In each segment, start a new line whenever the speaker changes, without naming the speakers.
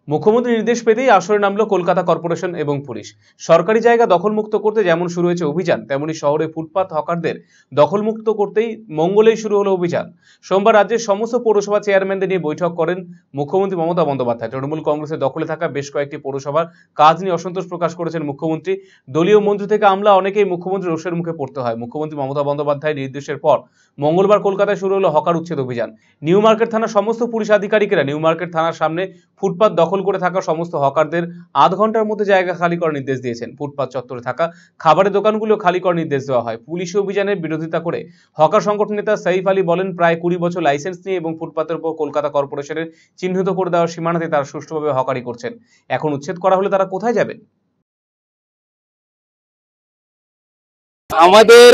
মুখ্যমন্ত্রী নির্দেশ পেতেই আসরে নামলো কলকাতা কর্পোরেশন এবং পুলিশ। সরকারি জায়গা দখলমুক্ত করতে যেমন শুরু হয়েছে অভিযান, তেমনি শহরে ফুটপাত হকারদের দখলমুক্ত করতেই মঙ্গলেই শুরু হলো অভিযান। সোমবার রাজ্যের সমস্ত পৌরসভা চেয়ারম্যানদের নিয়ে বৈঠক করেন মুখ্যমন্ত্রী মমতা বন্দ্যোপাধ্যায়। তৃণমূল কংগ্রেসের দখলে থাকা বেশ কয়েকটি পৌরসভার কাজ নিয়ে অসন্তোষ প্রকাশ করেছেন মুখ্যমন্ত্রী। দলীয় মন্ত্রী থেকে আমলা অনেকেই মুখ্যমন্ত্রী রোষের মুখে পড়তে হয়। মুখ্যমন্ত্রী মমতা বন্দ্যোপাধ্যায়ের নির্দেশের পর মঙ্গলবার কলকাতায় শুরু হলো হকার উচ্ছেদ অভিযান। নিউ মার্কেট থানার সমস্ত পুলিশ আধিকারিকেরা নিউ মার্কেট থানার সামনে ফুটপাত দখল করে থাকা সমস্ত হকারদের আধ ঘন্টার মধ্যে জায়গা খালি করার নির্দেশ দিয়েছেন। ফুটপাত চত্বরে থাকা খাবারের দোকানগুলো খালি করার নির্দেশ দেওয়া হয়। পুলিশি অভিযানের বিরোধিতা করে হকার সংগঠন নেতা সাইফ আলী বলেন, প্রায় 20 বছর লাইসেন্স নিয়ে এবং ফুটপাতের উপর কলকাতা কর্পোরেশনের চিহ্নিত করে দেওয়ার সীমানাতে তারা সুষ্ঠুভাবে হকারি করছেন। এখন উচ্ছেদ করা হলে তারা কোথায় যাবেন?
আমাদের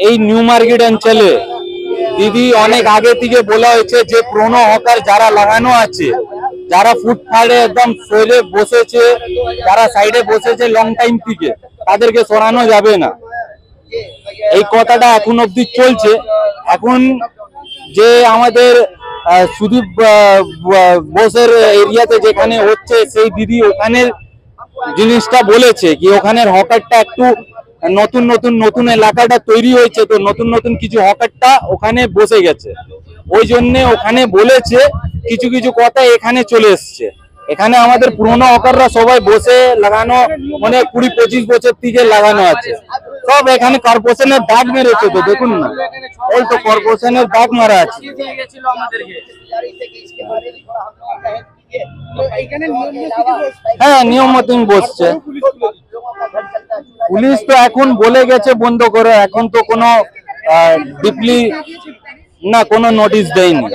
এই নিউ মার্কেট অঞ্চলে দিদি অনেক আগে থেকে বলা হয়েছে যে পুরনো হকার যারা লাগানো আছে, যারা ফুটপাতে একদম সরে বসেছে, যারা সাইডে বসেছে লং টাইম থেকে, তাদেরকে সরানো যাবে না। এই কথাটা এখন অবধি চলছে। এখন যে আমাদের সুদীপ বোসের এরিয়াতে যেখানে হচ্ছে, সেই দিদি ওখানের জিনিসটা বলেছে কি ওখানের হকারটা একটু নতুন এলাকাটা তৈরি হয়েছে, তো নতুন কিছু হকারটা ওখানে বসে গেছে। ওই জন্য ওখানে বলেছে কিছু কিছু কথা এখানে চলে এসছে। এখানে আমাদের পুরোনো হকাররা সবাই বসে লাগানো, মানে 20-25 বছর থেকে লাগানো আছে। সব এখানে কর্পোরেশনের দাগ মেরেছে, তো দেখুন না, ওই তো কর্পোরেশনের দাগ মারা আছে। হ্যাঁ, নিয়ম মতন বসছে। পুলিশ তো এখন বলে গেছে বন্ধ করে, এখন তো কোনো ডিপলি না কোনো নোটিশ দেয়নি।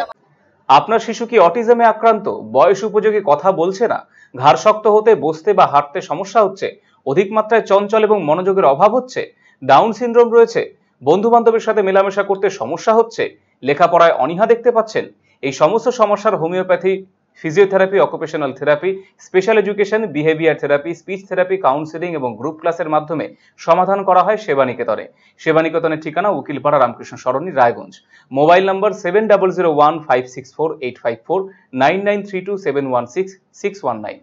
আপনার শিশু কি অটিজমে আক্রান্ত? বয়স উপযোগী কথা বলছে না, ঘাড় শক্ত হতে, বসতে বা হাঁটতে সমস্যা হচ্ছে, অধিক মাত্রায় চঞ্চল এবং মনোযোগের অভাব হচ্ছে, ডাউন সিনড্রোম রয়েছে, বন্ধু বান্ধবের সাথে মেলামেশা করতে সমস্যা হচ্ছে, লেখাপড়ায় অনীহা দেখতে পাচ্ছেন? এই সমস্ত সমস্যার homeopathy, physiotherapy, occupational therapy, special education, behaviour therapy, speech therapy, counselling এবং গ্রুপ ক্লাসের মাধ্যমে সমাধান করা হয় সেবানিকেতনে। সেবানিকেতনের ঠিকানা উকিলপাড়া, রামকৃষ্ণ সরণি, রায়গঞ্জ। Mobile number 7001564854, 9932716619।